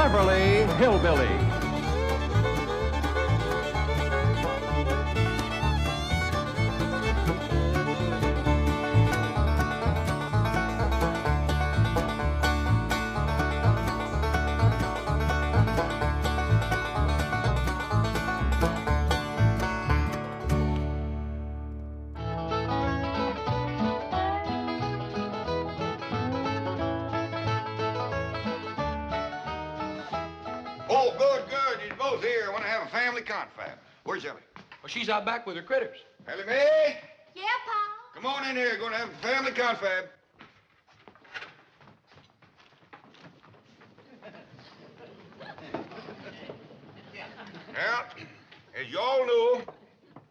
Beverly Hillbillies. Oh, good, good. You're both here. I want to have a family confab. Where's Elly? Well, she's out back with her critters. Elly Mae? Yeah, Pa? Come on in here. Going to have a family confab. Now, as you all know,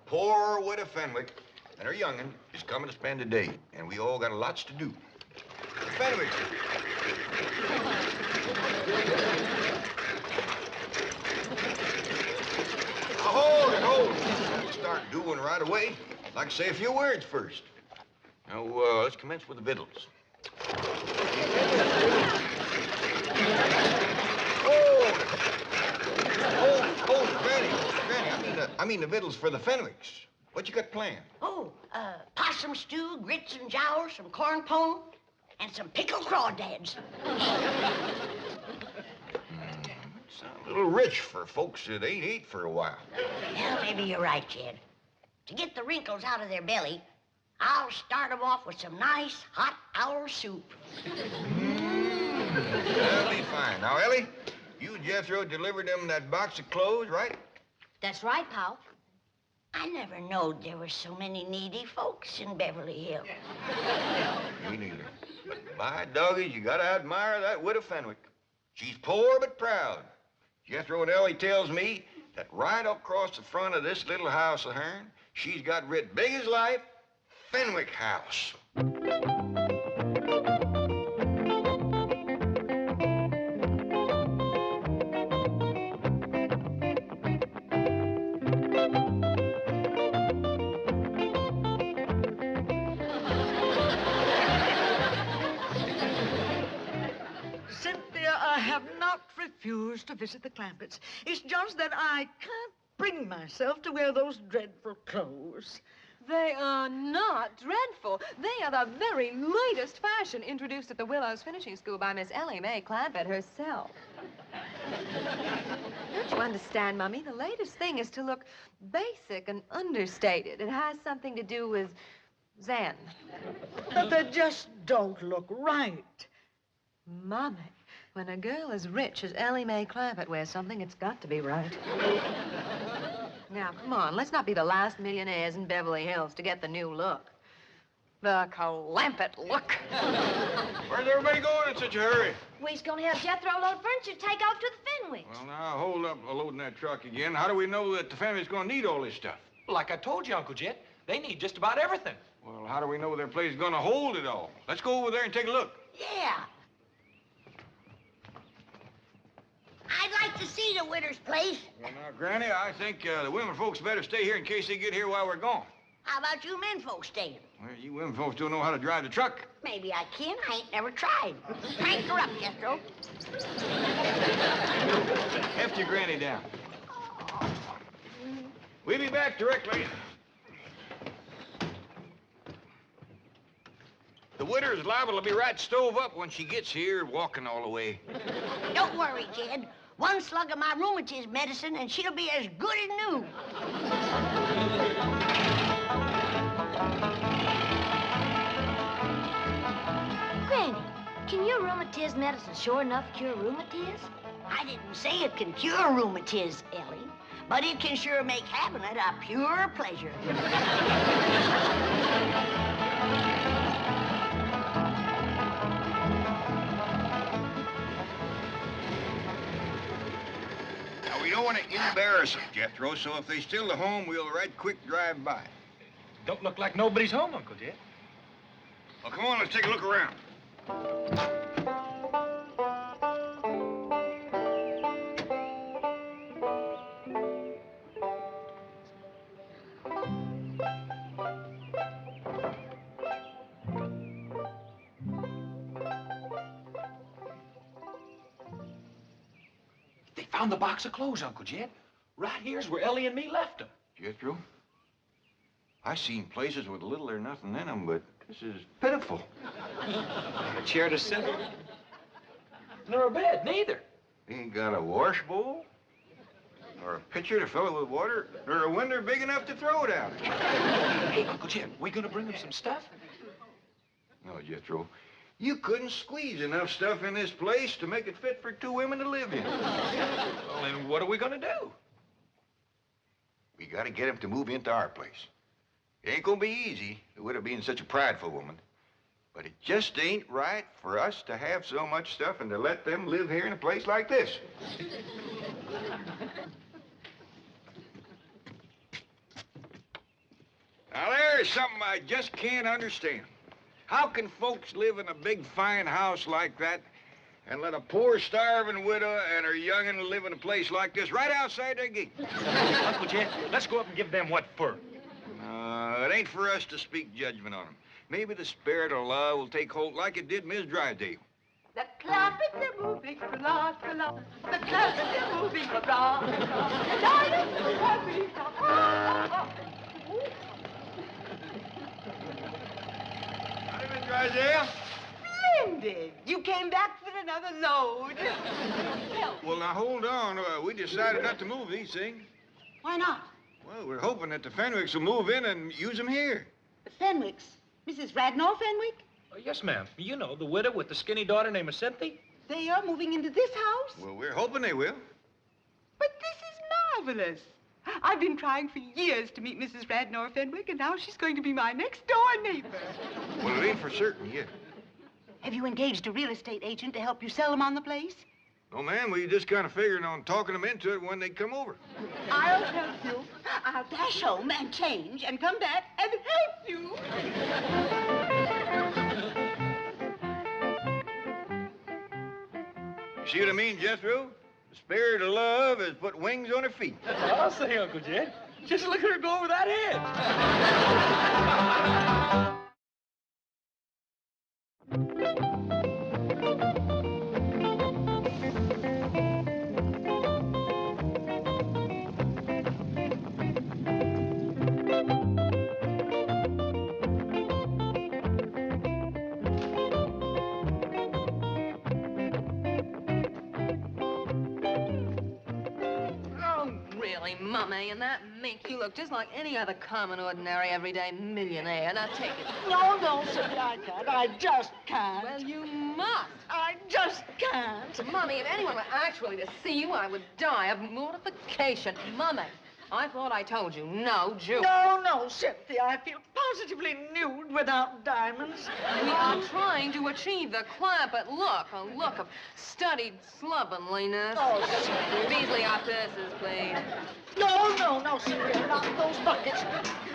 poor widow Fenwick and her young'un is coming to spend the day, and we all got lots to do. Fenwick. Now, hold it. We'll start doing right away. I'd like to say a few words first. Now, let's commence with the victuals. Granny, I mean the victuals for the Fenwicks. What you got planned? Oh, possum stew, grits and jowers, some corn pone, and some pickled crawdads. Sound a little rich for folks that ain't ate for a while. Well, maybe you're right, Jed. To get the wrinkles out of their belly, I'll start them off with some nice hot owl soup. That'll be fine. Now, Elly, you and Jethro delivered them that box of clothes, right? That's right, Pal. I never knowed there were so many needy folks in Beverly Hills. Me neither. But by doggies, you gotta admire that widow Fenwick. She's poor but proud. Jethro and Elly tells me that right across the front of this little house of hern, she's got writ big as life, Fenwick House. I have not refused to visit the Clampetts. It's just that I can't bring myself to wear those dreadful clothes. They are not dreadful. They are the very latest fashion introduced at the Willows Finishing School by Miss Elly Mae Clampett herself. Don't you understand, Mummy? The latest thing is to look basic and understated. It has something to do with Zen. But they just don't look right. Mummy, when a girl as rich as Elly Mae Clampett wears something, it's got to be right. Now, come on, let's not be the last millionaires in Beverly Hills to get the new look. The Clampett look. Where's everybody going in such a hurry? We's gonna have Jethro load furniture to take off to the Fenwicks. Well, now, hold up loading that truck again. How do we know that the family's gonna need all this stuff? Like I told you, Uncle Jet, they need just about everything. Well, how do we know their place is gonna hold it all? Let's go over there and take a look. Yeah. I'd like to see the widow's place. Well, now, Granny, I think the women folks better stay here in case they get here while we're gone. How about you men folks staying? Well, you women folks don't know how to drive the truck. Maybe I can. I ain't never tried. Crank her up, Jethro. Heft your Granny down. We'll be back directly. The widow's liable to be right stove up when she gets here, walking all the way. Don't worry, Jed. One slug of my rheumatism medicine and she'll be as good as new. Granny, can your rheumatism medicine sure enough cure rheumatism? I didn't say it can cure rheumatism, Elly, but it can sure make having it a pure pleasure. Now, we don't want to embarrass them, Jethro, so if they still at home, we'll right quick drive by. Don't look like nobody's home, Uncle Jet. Well, come on, let's take a look around. Found the box of clothes, Uncle Jed. Right here's where Elly and me left them. Jethro, I seen places with little or nothing in them, but this is pitiful. A chair to sit in. Nor a bed, neither. Ain't got a wash bowl, or a pitcher to fill it with water, or a window big enough to throw it out. Hey, Uncle Jed, we gonna bring them some stuff? No, Jethro, you couldn't squeeze enough stuff in this place to make it fit for 2 women to live in. Well, then what are we gonna do? We gotta get him to move into our place. It ain't gonna be easy, with her being such a prideful woman. But it just ain't right for us to have so much stuff and to let them live here in a place like this. Now, there's something I just can't understand. How can folks live in a big, fine house like that and let a poor, starving widow and her young'un live in a place like this right outside their gate? Uncle Jed, let's go up and give them what for. It ain't for us to speak judgment on them. Maybe the spirit of law will take hold like it did Miss Drysdale. The Clampetts are moving from lot to lot. The Clampetts are moving from lot to lot. Darling, happy. Hi, Miss Drysdale. Splendid. You came back with another load. Well, now, hold on. We decided not to move these things. Why not? Well, we're hoping that the Fenwicks will move in and use them here. The Fenwicks. Mrs. Radnor Fenwick? Yes, ma'am. You know, the widow with the skinny daughter named Cynthia. They are moving into this house? Well, we're hoping they will. But this is marvelous. I've been trying for years to meet Mrs. Radnor Fenwick, and now she's going to be my next-door neighbor. Well, it ain't for certain yet. Have you engaged a real estate agent to help you sell them on the place? No, ma'am, we just kind of figuring on talking them into it when they come over. I'll help you. I'll dash home and change and come back and help you. You see what I mean, Jethro? The spirit of love has put wings on her feet. I'll say, Uncle Jed. Just look at her go over that hedge. Mummy, and that mink, you look just like any other common, ordinary, everyday millionaire. Now take it. No, Cynthia, I can't. I just can't. Well, you must. I just can't. Mummy, if anyone were actually to see you, I would die of mortification. Mummy, I thought I told you, no jewelry. No, Cynthia. I feel positively nude without diamonds. We are trying to achieve the Clampett look, a look of studied slovenliness. Oh, Cynthia. Beasley, our purses, please. No, Cynthia, not those buckets.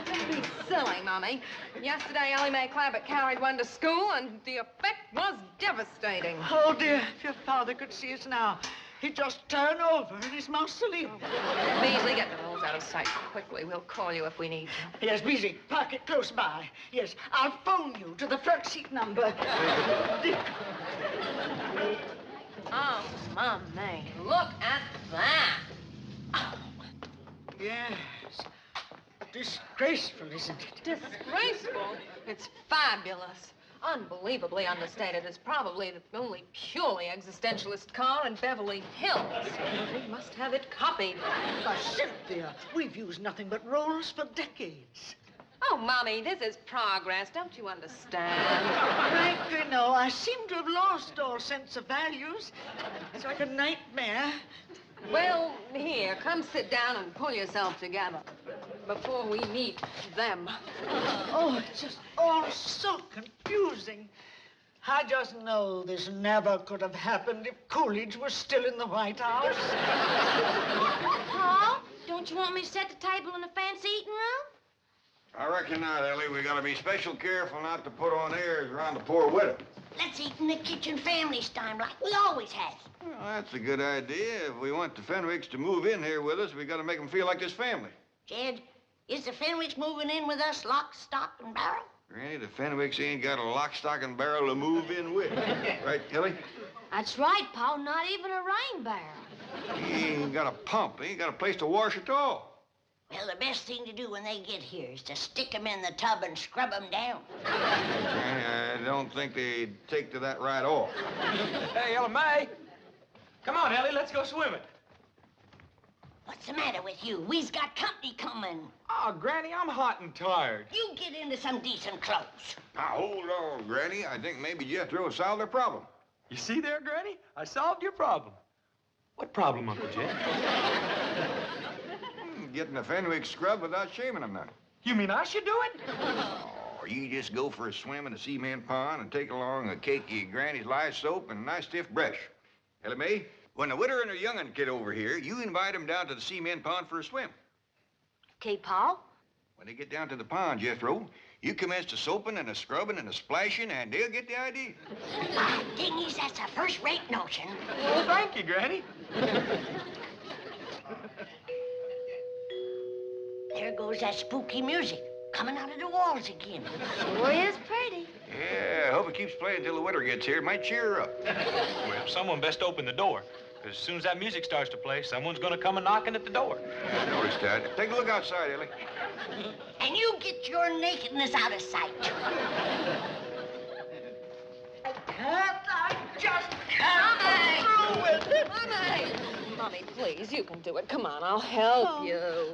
Don't be silly, Mummy. Yesterday, Elly Mae Clampett carried one to school, and the effect was devastating. Oh, dear, if your father could see us now, he'd just turn over in his mausoleum. Beasley, get the rolls out of sight quickly. We'll call you if we need you. Yes, Beasley, park it close by. Yes, I'll phone you to the front seat number. Oh, Mummy, look at that. Yes. Disgraceful, isn't it? Disgraceful? It's fabulous. Unbelievably understated. It's probably the only purely existentialist car in Beverly Hills. They must have it copied. Cynthia, we've used nothing but rolls for decades. Oh, Mommy, this is progress. Don't you understand? Frankly, no. I seem to have lost all sense of values. It's like a nightmare. Well, here, come sit down and pull yourself together before we meet them. Oh, it's just all so confusing. I just know this never could have happened if Coolidge was still in the White House. Pa, don't you want me to set the table in the fancy eating room? I reckon not, Elly. We gotta be special careful not to put on airs around the poor widow. Let's eat in the kitchen family style like we always have. Well, that's a good idea. If we want the Fenwicks to move in here with us, we gotta make them feel like this family. Jed, is the Fenwicks moving in with us lock, stock, and barrel? Granny, the Fenwicks ain't got a lock, stock, and barrel to move in with. Right, Elly? That's right, Pa, not even a rain barrel. He ain't got a pump. He ain't got a place to wash at all. Well, the best thing to do when they get here is to stick 'em in the tub and scrub 'em down. I don't think they'd take to that right off. Hey, Elly May. Come on, Elly, let's go swimming. What's the matter with you? We's got company coming. Oh, Granny, I'm hot and tired. You get into some decent clothes. Now, hold on, Granny. I think maybe Jethro solved their problem. You see there, Granny? I solved your problem. What problem, Uncle Jed? Getting the Fenwicks scrubbed without shaming them none. You mean I should do it? Oh, you just go for a swim in the cement pond and take along a cakey Granny's lye soap and a nice stiff brush. Elly May, when the widow and her young'un get over here, you invite them down to the cement pond for a swim. Okay, Pa? When they get down to the pond, Jethro, you commence the soaping and the scrubbing and the splashing, and they'll get the idea. Ah, dingies, that's a first-rate notion. Well, thank you, Granny. There goes that spooky music coming out of the walls again. Sure is pretty. Yeah, I hope it keeps playing until the widow gets here. It might cheer her up. Well, someone best open the door. Because as soon as that music starts to play, someone's going to come a knocking at the door. I noticed that. Take a look outside, Elly. And you get your nakedness out of sight. I just can't through with it. Mommy, please, you can do it. Come on, I'll help you.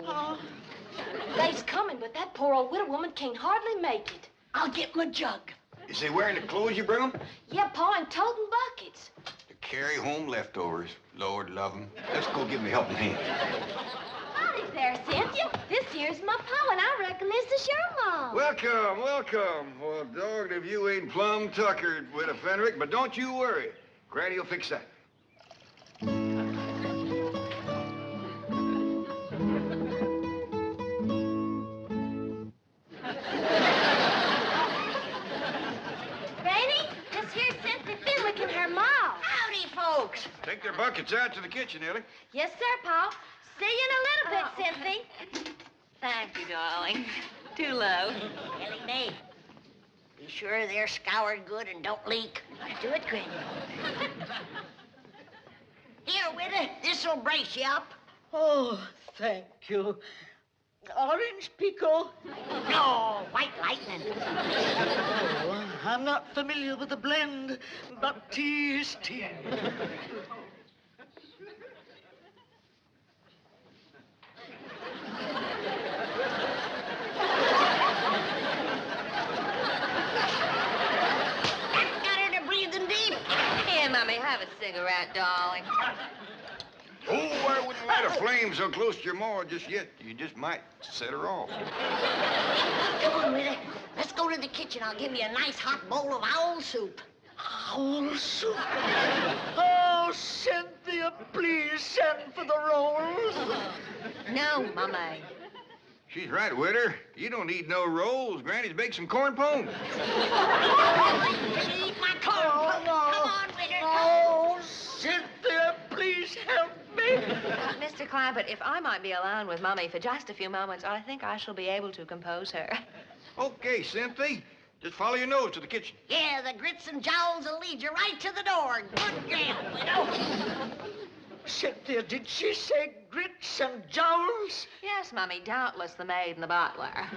They's coming, but that poor old widow woman can't hardly make it. I'll get my jug. Is they wearing the clothes you bring them? Yeah, Pa, and toting buckets. To carry home leftovers. Lord love 'em. Let's go give 'em a helping hand. Howdy there, Cynthia. This here's my Pa, and I reckon this is your mom. Welcome, welcome. Well, dogged if you ain't plumb tuckered with a Fenwick, but don't you worry. Granny will fix that. Granny, this here's Cynthia Fenwick and her mom. Howdy, folks. Take their buckets out to the kitchen, Elly. Yes, sir, Pa. See you in a little bit, Cynthia. Thank you, darling. Too low. Elly May, be sure they're scoured good and don't leak. Do it, Granny. Here, widow, this'll brace you up. Oh, thank you. Orange pico. No, white lightning. Oh, I'm not familiar with the blend, but tea is tea. Got her to breathing deep. Here, Mommy, have a cigarette, darling. Oh, I wouldn't light a flame so close to your maw just yet. You just might set her off. Come on, widow. Let's go to the kitchen. I'll give you a nice hot bowl of owl soup. Owl soup. Oh, Cynthia, please send for the rolls. No, Mommy. She's right, widow. You don't need no rolls. Granny's baked some corn pone. Eat my corn. Come on, widow. Oh, Cynthia, please help me. Mr. Clampett, if I might be alone with Mommy for just a few moments, I think I shall be able to compose her. Okay, Cynthia. Just follow your nose to the kitchen. Yeah, the grits and jowls will lead you right to the door. Good gal, widow. Cynthia, did she say grits and jowls? Yes, Mummy, doubtless the maid and the butler.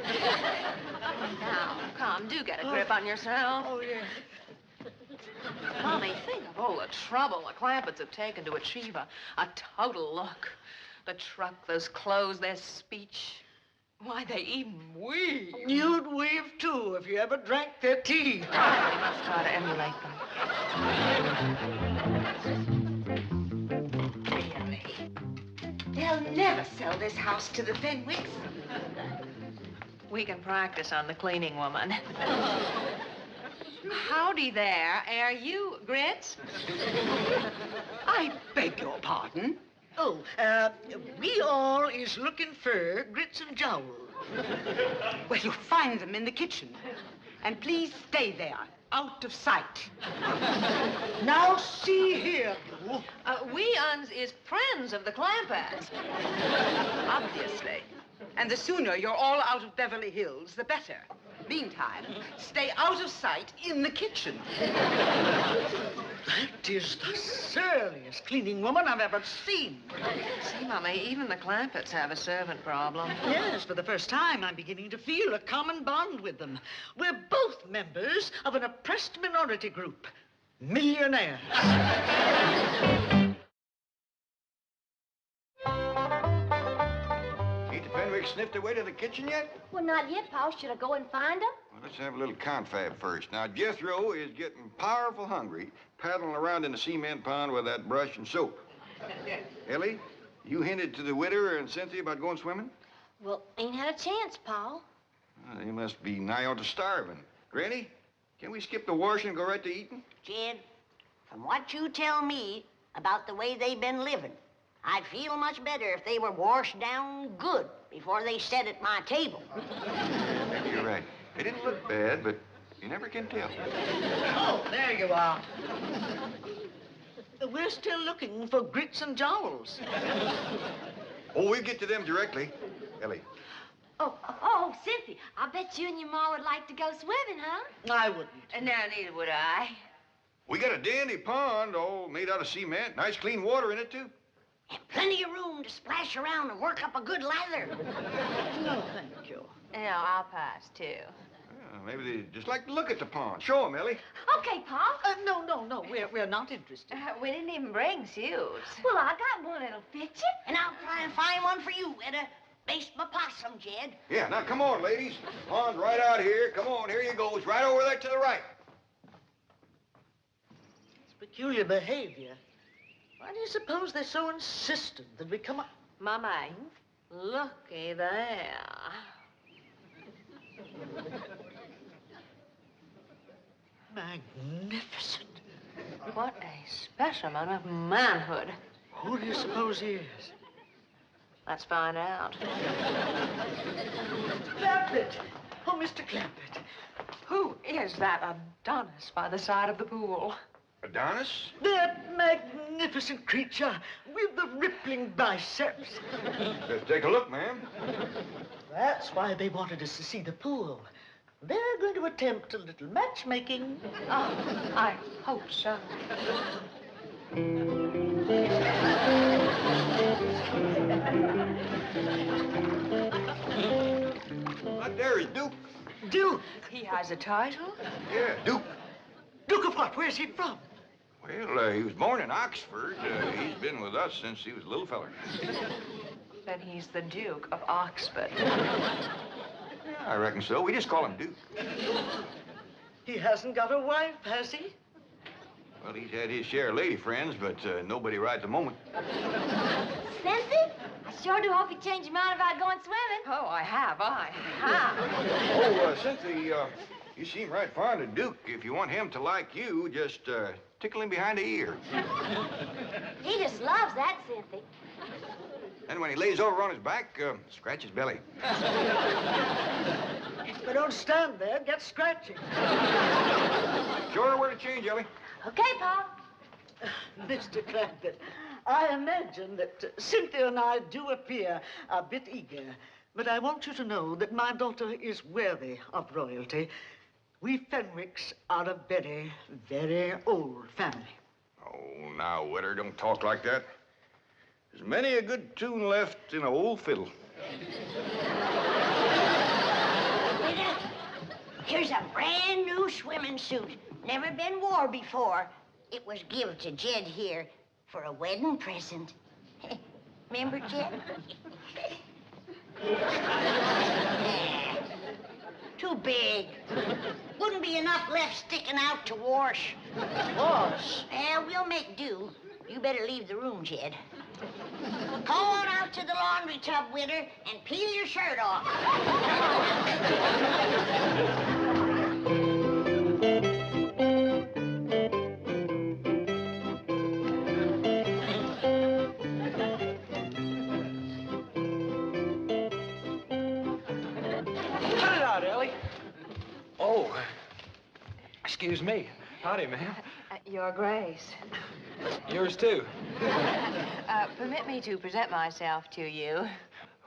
Now, come, do get a grip on yourself. Oh, yeah. Mummy, think of all the trouble the Clampetts have taken to achieve a total look. The truck, those clothes, their speech. Why, they even weave. You'd weave, too, if you ever drank their tea. We must try to emulate them. Really? They'll never sell this house to the Fenwicks. We can practice on the cleaning woman. Howdy there. Are you Grits? I beg your pardon. Oh, we all is looking for grits and jowls. Well, you'll find them in the kitchen. And please stay there, out of sight. Now, see here, you. We uns is friends of the Clampetts. Obviously. And the sooner you're all out of Beverly Hills, the better. Meantime, stay out of sight in the kitchen. That is the surliest cleaning woman I've ever seen. See, Mummy, even the Clampetts have a servant problem. Yes, for the first time, I'm beginning to feel a common bond with them. We're both members of an oppressed minority group. Millionaires. Ain't the Fenwicks sniffed their way to the kitchen yet? Well, not yet, Pa. Should I go and find them? Well, let's have a little confab first. Now, Jethro is getting powerful hungry, paddling around in the cement pond with that brush and soap. Elly, you hinted to the widower and Cynthia about going swimming? Well, ain't had a chance, Pa. Well, they must be nigh on to starving. Granny, can we skip the washing and go right to eating? Jed, from what you tell me about the way they've been living, I'd feel much better if they were washed down good before they sat at my table. Maybe you're right. They didn't look bad, but you never can tell. Oh, there you are. We're still looking for grits and jowls. Oh, we'll get to them directly. Elly. Oh, Cynthia, I bet you and your ma would like to go swimming, huh? I wouldn't. And now neither would I. We got a dandy pond all made out of cement. Nice clean water in it, too. And plenty of room to splash around and work up a good lather. No, thank you. No, I'll pass, too. Maybe they just like to look at the pond. Show them, Elly. Okay, Pa. No, we're not interested. We didn't even bring suits. Well, I got one that'll fit you. And I'll try and find one for you, Etta. Based my possum, Jed. Yeah, now come on, ladies. Pond's right out here. Come on, here you go. It's right over there to the right. It's peculiar behavior. Why do you suppose they're so insistent that we come up? Mummy, looky there. Magnificent. What a specimen of manhood. Who do you suppose he is? Let's find out. Clampett. Oh, Mr. Clampett. Who is that Adonis by the side of the pool? Adonis? That magnificent creature with the rippling biceps. Let's take a look, ma'am. That's why they wanted us to see the pool. They're going to attempt a little matchmaking. Oh, I hope so. Right there is Duke. Duke? He has a title? Yeah, Duke. Duke of what? Where's he from? Well, he was born in Oxford. He's been with us since he was a little feller. Then he's the Duke of Oxford. Yeah, I reckon so. We just call him Duke. He hasn't got a wife, has he? Well, he's had his share of lady friends, but nobody right at the moment. Cynthia, I sure do hope you change your mind about going swimming. Oh, I have. Oh, Cynthia, you seem right fond of Duke. If you want him to like you, just tickle him behind the ear. He just loves that, Cynthia. And when he lays over on his back, scratch his belly. But don't stand there. Get scratching. Show her where to change, Elly. Okay, Pa. Mr. Clampett, I imagine that Cynthia and I do appear a bit eager, but I want you to know that my daughter is worthy of royalty. We Fenwicks are a very, very old family. Oh, now, Witter, don't talk like that. There's many a good tune left in an old fiddle. Etta, here's a brand new swimming suit. Never been wore before. It was give to Jed here for a wedding present. Remember, Jed? Too big. Wouldn't be enough left sticking out to wash. Wash? We'll make do. You better leave the room, Jed. Go on out to the laundry tub, Witter, and peel your shirt off. Cut it out, Elly. Oh, excuse me. Howdy, ma'am. Your Grace. Yours, too. Permit me to present myself to you.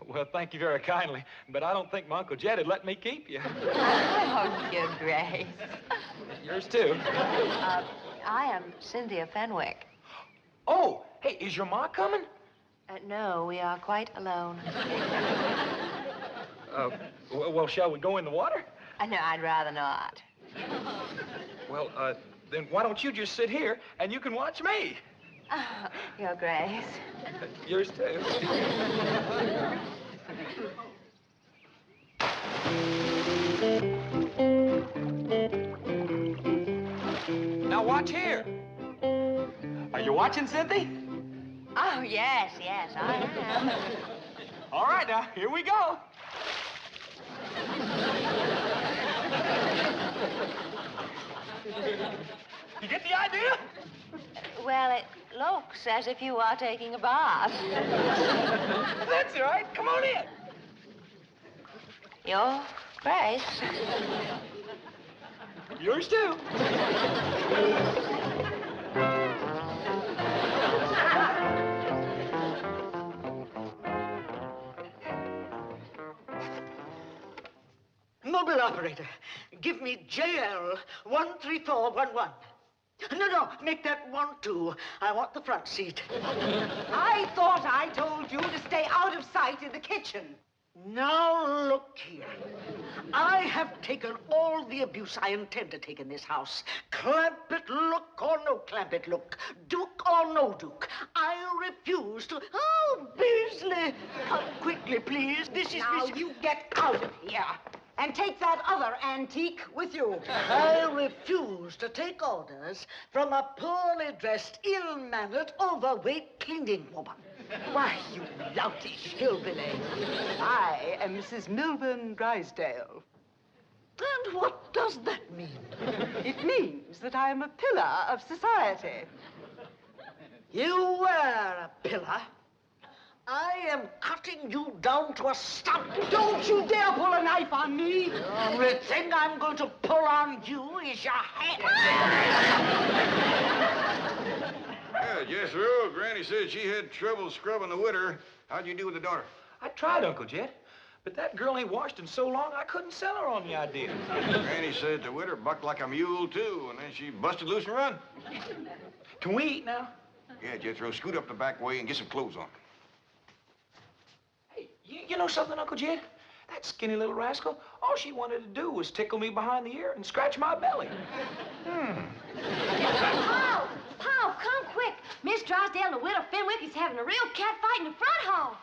Well, thank you very kindly, but I don't think my Uncle Jed would let me keep you. Oh, Your Grace. Yours, too. I am Cynthia Fenwick. Oh, hey, is your ma coming? No, we are quite alone. Well, shall we go in the water? No, I'd rather not. Well, then why don't you just sit here and you can watch me? Oh, Your Grace. Yours too. Now watch here. Are you watching, Cynthia? Oh, yes, I am. All right, now, here we go. You get the idea? Well, it looks as if you are taking a bath. That's all right. Come on in. Your Grace. Yours too. Mobile operator, give me JL 13411. No, make that 12. I want the front seat. I thought I told you to stay out of sight in the kitchen. Now, look here. I have taken all the abuse I intend to take in this house. Clampett look or no Clampett look. Duke or no Duke. I refuse to... Oh, Beasley! Come quickly, please. This is... Now, you get out of here. And take that other antique with you. I refuse to take orders from a poorly dressed, ill-mannered, overweight cleaning woman. Why, you loutish hillbilly. I am Mrs. Milburn Drysdale. And what does that mean? It means that I am a pillar of society. You were a pillar. I am cutting you down to a stump. Don't you dare pull a knife on me. The only thing I'm going to pull on you is your head. Yeah, Jethro, Granny said she had trouble scrubbing the widder. How'd you do with the daughter? I tried, Uncle Jet, but that girl ain't washed in so long I couldn't sell her on the idea. Granny said the widder bucked like a mule, too, and then she busted loose and run. Can we eat now? Yeah, Jethro, scoot up the back way and get some clothes on. Hey, you know something, Uncle Jet? That skinny little rascal, all she wanted to do was tickle me behind the ear and scratch my belly. Paul, come quick. Miss Drysdale and the widow Fenwick is having a real cat fight in the front hall.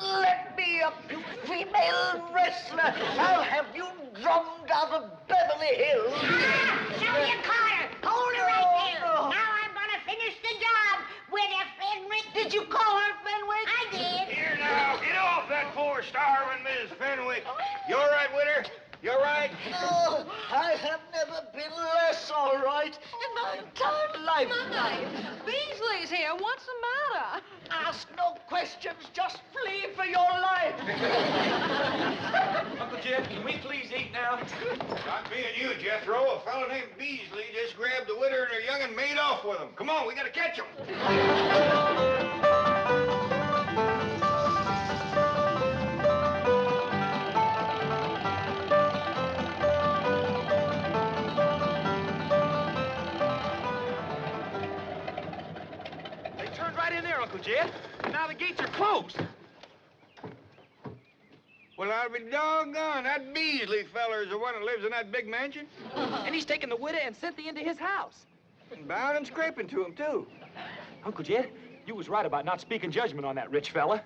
Let me up, you female wrestler. I'll have you drummed out of Beverly Hills. Sylvia Carter, hold her right there. Now I'm gonna finish the job. Widow Fenwick. Did you call her Fenwick? I did. Here now, get off that poor starving Miss Fenwick. You all right, widder? You all right? Oh, I have never been less all right in my entire lifetime. Beasley's here. What's the matter? Ask no questions, just flee for your life. Uncle Jet, can we please eat now? Not being you, Jethro. A fellow named Beasley just grabbed the widder and her young and made off with them. Come on, we gotta catch them. They turned right in there, Uncle Jet. And now the gates are closed. Well, I'll be doggone. That Beasley feller is the one that lives in that big mansion. And he's taking the widow and Cynthia into his house. And bowing and scraping to him, too. Uncle Jet, you was right about not speaking judgment on that rich fella.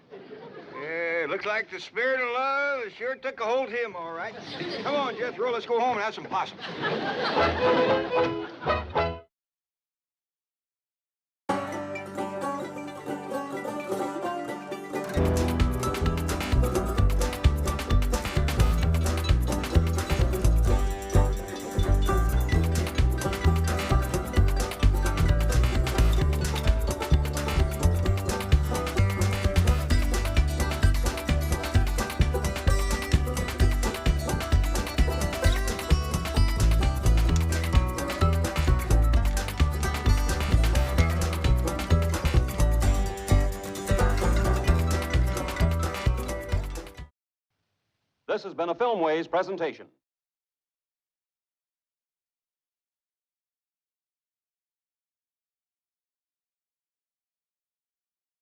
Yeah, looks like the spirit of love sure took a hold of him, all right. Come on, Jethro, let's go home and have some possum. This has been a Filmways presentation.